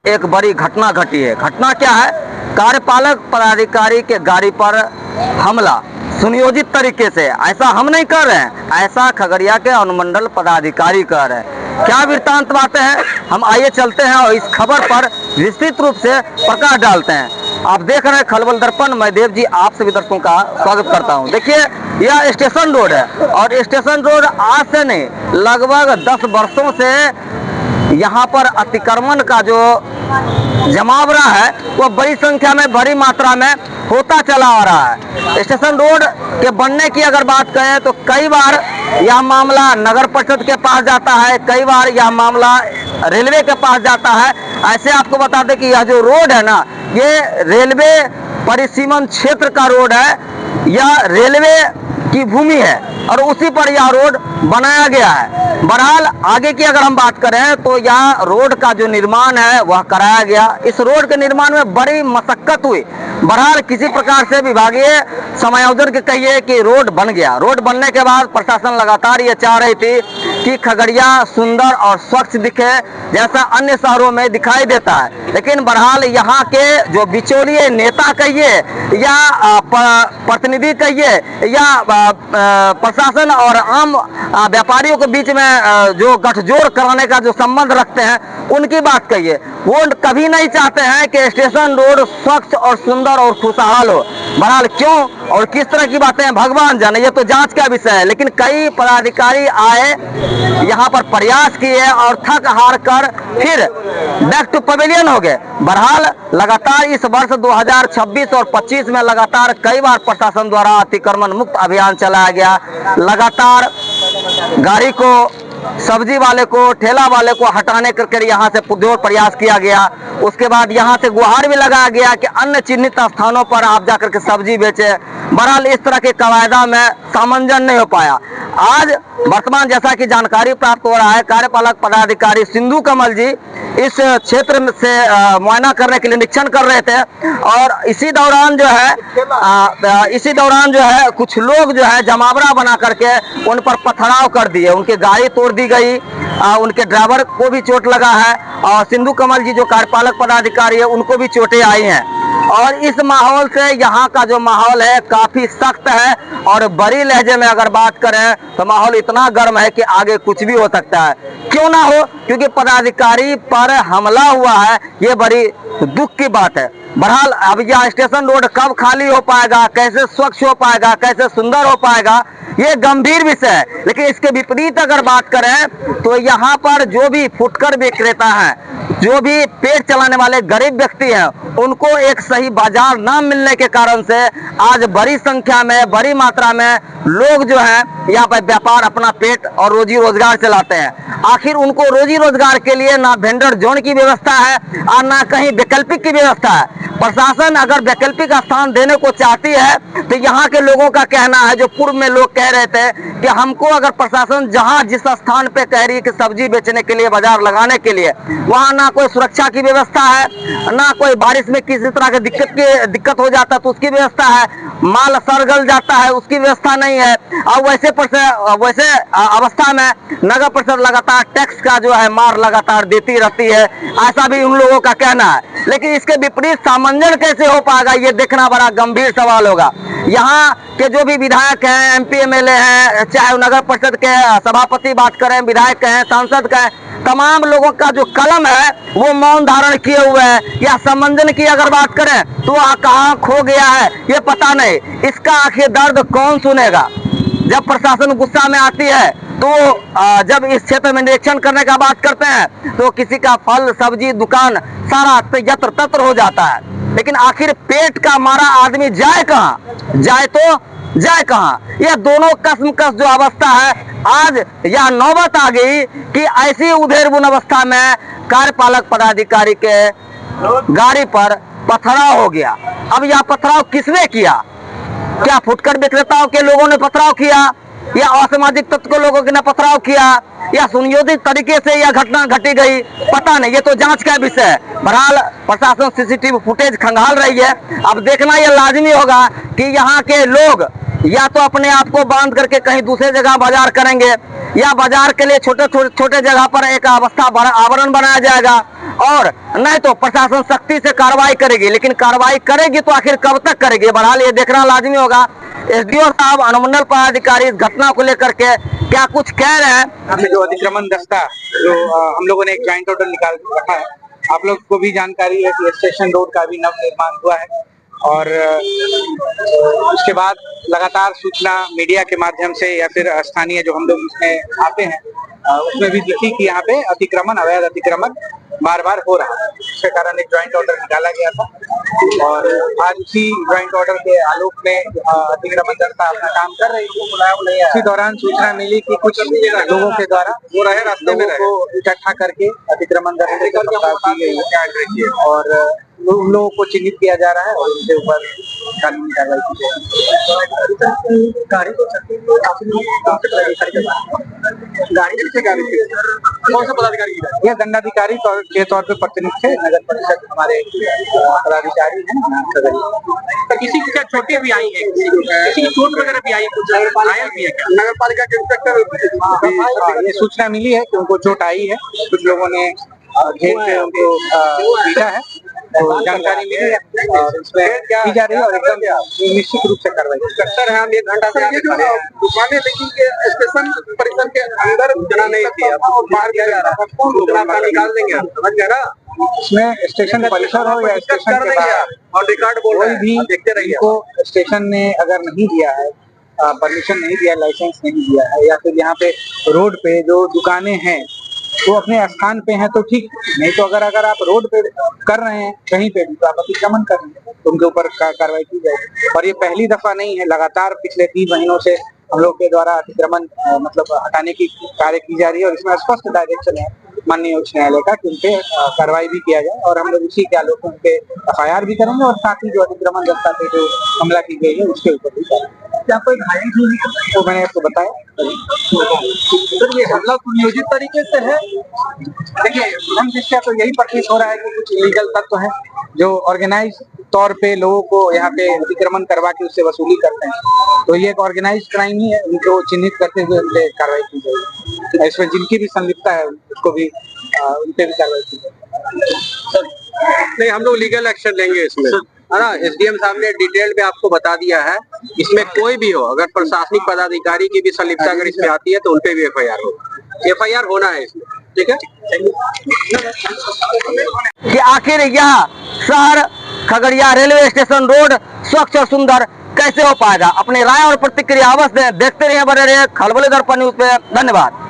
एक बड़ी घटना घटी है। घटना क्या है? कार्यपालक पदाधिकारी के गाड़ी पर हमला सुनियोजित तरीके से। ऐसा हम नहीं कर रहे हैं, ऐसा खगड़िया के अनुमंडल पदाधिकारी कर रहे हैं। क्या वृत्तांत बातें हैं, हम आइए चलते हैं और इस खबर पर विस्तृत रूप से प्रकाश डालते हैं। आप देख रहे हैं खलबल दर्पण, मैं देव जी आप सभी दर्शकों का स्वागत करता हूं। देखिए, यह स्टेशन रोड है और स्टेशन रोड आज से नहीं, लगभग 10 वर्षों से यहाँ पर अतिक्रमण का जो जमावड़ा है वो बड़ी संख्या में, बड़ी मात्रा में होता चला आ रहा है। स्टेशन रोड के बनने की अगर बात करें तो कई बार यह मामला नगर परिषद के पास जाता है, कई बार यह मामला रेलवे के पास जाता है। ऐसे आपको बता दें कि यह जो रोड है ना, ये रेलवे परिसीमन क्षेत्र का रोड है, यह रेलवे की भूमि है और उसी पर यह रोड बनाया गया है। बहरहाल आगे की अगर हम बात करें तो यह रोड का जो निर्माण है वह कराया गया। इस रोड के निर्माण में बड़ी मशक्कत हुई। बहरहाल किसी प्रकार से विभागीय समायोजन के कहिए कि रोड बन गया। रोड बनने के बाद प्रशासन लगातार ये चाह रही थी कि खगड़िया सुंदर और स्वच्छ दिखे जैसा अन्य शहरों में दिखाई देता है। लेकिन बहरहाल यहाँ के जो बिचौलिए नेता कहिए या प्रतिनिधि कहिए या प्रशासन और आम व्यापारियों के बीच में जो गठजोड़ कराने का जो संबंध रखते हैं, उनकी बात कहिए, वो कभी नहीं चाहते हैं कि स्टेशन रोड स्वच्छ और सुंदर और खुशहाल हो। बहरहाल क्यों और किस तरह की बातें भगवान जाने, ये तो जांच का विषय है। लेकिन कई पदाधिकारी आए, यहाँ पर प्रयास किए और थक हार कर फिर बैक टू पवेलियन हो गए। बहरहाल लगातार इस वर्ष 2026 और 25 में लगातार कई बार प्रशासन द्वारा अतिक्रमण मुक्त अभियान चलाया गया। लगातार गाड़ी को, सब्जी वाले को, ठेला वाले को हटाने करके यहाँ से पुरजोर प्रयास किया गया। उसके बाद यहाँ से गुहार भी लगाया गया कि अन्य चिन्हित स्थानों पर आप जाकर के सब्जी बेचे। बहरहाल इस तरह के कवायदा में सामंजस्य नहीं हो पाया। आज वर्तमान जैसा कि जानकारी प्राप्त हो रहा है, कार्यपालक पदाधिकारी सिंधु कमल जी इस क्षेत्र से मुआयना करने के लिए निरीक्षण कर रहे थे और इसी दौरान जो है कुछ लोग जो है जमावड़ा बना करके उन पर पथराव कर दिए, उनकी गाड़ी तोड़ दी गई, उनके ड्राइवर को भी चोट लगा है और सिंधु कमल जी जो कार्यपालक पदाधिकारी है उनको भी चोटें आई हैं। और इस माहौल से यहाँ का जो माहौल है काफी सख्त है और बड़ी लहजे में अगर बात करें तो माहौल इतना गर्म है कि आगे कुछ भी हो सकता है। क्यों ना हो, क्योंकि पदाधिकारी पर हमला हुआ है, ये बड़ी दुख की बात है। बहरहाल अब यह स्टेशन रोड कब खाली हो पाएगा, कैसे स्वच्छ हो पाएगा, कैसे सुंदर हो पाएगा, ये गंभीर विषय है। लेकिन इसके विपरीत अगर बात करें तो यहाँ पर जो भी फुटकर विक्रेता हैं, जो भी पेट चलाने वाले गरीब व्यक्ति हैं, उनको एक सही बाजार न मिलने के कारण से आज बड़ी संख्या में, बड़ी मात्रा में लोग जो हैं यहाँ पर व्यापार, अपना पेट और रोजी रोजगार चलाते हैं। आखिर उनको रोजी रोजगार के लिए ना वेंडर जोन की व्यवस्था है और ना कहीं वैकल्पिक की व्यवस्था है। प्रशासन अगर वैकल्पिक स्थान देने को चाहती है तो यहाँ के लोगों का कहना है, जो पूर्व में लोग कह रहे थे कि हमको अगर प्रशासन जहाँ जिस स्थान पे कह रही है कि सब्जी बेचने के लिए, बाजार लगाने के लिए, वहाँ ना कोई सुरक्षा की व्यवस्था है, ना कोई बारिश में किसी तरह की दिक्कत हो जाता तो उसकी व्यवस्था है, माल सड़ गल जाता है उसकी व्यवस्था नहीं है। और वैसे अवस्था में नगर परिषद लगातार टैक्स का जो है मार लगातार देती रहती है, ऐसा भी उन लोगों का कहना है। लेकिन इसके विपरीत सामंजस्य कैसे हो पाएगा, ये देखना बड़ा गंभीर सवाल होगा। यहाँ के जो भी विधायक हैं, MP MLA हैं, चाहे नगर परिषद के सभापति बात करें, विधायक हैं, सांसद का, तमाम लोगों का जो कलम है वो मौन धारण किए हुए हैं। या सामंजस्य की अगर बात करें तो कहाँ खो गया है ये पता नहीं। इसका आखिर दर्द कौन सुनेगा? जब प्रशासन गुस्सा में आती है तो जब इस क्षेत्र में निरीक्षण करने का बात करते हैं तो किसी का फल सब्जी दुकान सारा यत्र तत्र हो जाता है। लेकिन आखिर पेट का मारा आदमी जाए कहाँ, जाए कहाँ? यह दोनों कसमकस जो अवस्था है, आज यह नौबत आ गई कि ऐसी उधेड़बुन अवस्था में कार्यपालक पदाधिकारी के गाड़ी पर पथराव हो गया। अब यह पथराव किसने किया? क्या फुटकर विक्रेताओं के लोगों ने पथराव किया या असामाजिक तत्व के लोगों ने पथराव किया या सुनियोजित तरीके से यह घटना घटी गई, पता नहीं, ये तो जांच का विषय है। बहरहाल प्रशासन CCTV फुटेज खंगाल रही है। अब देखना यह लाजमी होगा कि यहाँ के लोग या तो अपने आप को बांध करके कहीं दूसरे जगह बाजार करेंगे या बाजार के लिए छोटे जगह पर एक अवस्था आवरण बनाया जाएगा और नहीं तो प्रशासन सख्ती से कार्रवाई करेगी, लेकिन कार्रवाई करेगी तो आखिर कब तक करेगी, बहरहाल ये देखना लाजमी होगा। एसडीओ साहब, अनुमंडल पदाधिकारी इस घटना को लेकर के क्या कुछ कह रहे हैं? हमने जो अतिक्रमण दस्ता जो हम लोगों ने एक ज्वाइंट ऑर्डर निकाल के रखा है, आप लोग को भी जानकारी है कि स्टेशन रोड का भी नव निर्माण हुआ है और उसके बाद लगातार सूचना मीडिया के माध्यम से या फिर स्थानीय जो हम लोग उसमें आते हैं उसमें भी दिखी कि यहाँ पे अतिक्रमण, अवैध अतिक्रमण बार बार हो रहा है। इसके कारण एक ज्वाइंट ऑर्डर निकाला गया था और आज उसी ज्वाइंट ऑर्डर के आलोक में अतिक्रमण दस्ता अपना काम कर रही है। उसी दौरान सूचना मिली कि कुछ लोगों के द्वारा लोगों को इकट्ठा करके अतिक्रमण दस्ते की पड़ताल की गई है और उन लोगों को चिन्हित किया जा रहा है और उनके ऊपर कानूनी कार्रवाई की जाएगी। कौन सा पदाधिकारी? यह दंडाधिकारी के तौर पे प्रतिनियुक्त थे, नगर परिषद हमारे पदाधिकारी हैं। तो किसी की क्या चोटें भी आई है, किसी की चोट वगैरह भी आई है, कुछ घायल भी है क्या? नगर पालिका के इंस्पेक्टर ये सूचना मिली है कि उनको चोट आई है, कुछ लोगों ने घेर के उनको पीटा है, तो जानकारी मिली है और इसमें की जा रही है और एकदम निश्चित रूप से कार्रवाई। इंस्पेक्टर है, हम 1 घंटा से दुकानें लेकिन के स्टेशन परिसर के अंदर जना नहीं थी, बाहर किया जा रहा है, निकाल देंगे, समझ गए ना? इसमें स्टेशन परिसर हो या स्टेशन के बाहर और रिकॉर्ड बोल कोई भी देखते रहिए। को स्टेशन ने अगर नहीं दिया है, परमिशन नहीं दिया, लाइसेंस नहीं दिया है या फिर यहाँ पे रोड पे जो दुकानें हैं वो अपने स्थान पे हैं तो ठीक, नहीं तो अगर आप रोड पे कर रहे हैं कहीं पे भी तो आप अतिक्रमण कर रहे हैं तो उनके ऊपर कार्रवाई की जाएगी। और ये पहली दफा नहीं है, लगातार पिछले 3 महीनों से हम लोग के द्वारा अतिक्रमण मतलब हटाने की कार्य की जा रही है और इसमें स्पष्ट डायरेक्शन है माननीय उच्च न्यायालय का कि उनपे कार्रवाई भी किया जाए और हम लोग उसी के आलोक में उनपे FIR भी करेंगे और साथ ही जो अतिक्रमण दस्ता पे जो हमला की गई है उसके ऊपर भी करेंगे। क्या कोई घायल हुई है? तो मैंने आपको बताया सर, ये हमला सुनियोजित तरीके से है। देखिए, हम दृष्टया तो यही प्रतीत हो रहा है कि कुछ इलीगल तत्व हैं जो ऑर्गेनाइज तौर पे लोगों को यहाँ पे अतिक्रमण करवा के उससे वसूली करते हैं, तो ये एक ऑर्गेनाइज क्राइम ही है, उनको चिन्हित करते हुए उन पे कार्रवाई की जाएगी। इसमें जिनकी भी संलिप्तता है उसको भी उन पे भी कार्रवाई की जाएगी। नहीं, हम लोग लीगल एक्शन लेंगे इसमें, है ना? SDM साहब ने डिटेल में आपको बता दिया है, इसमें कोई भी हो, अगर प्रशासनिक पदाधिकारी की भी संलिप्तता अगर इसमें आती है तो उनपे भी FIR होना है इसमें, ठीक है? कि आखिर यह शहर खगड़िया रेलवे स्टेशन रोड स्वच्छ और सुंदर कैसे हो पाएगा? अपनी राय और प्रतिक्रिया अवश्य दें। देखते रहिए, बने रहिए खलबली दर्पण न्यूज पे। धन्यवाद।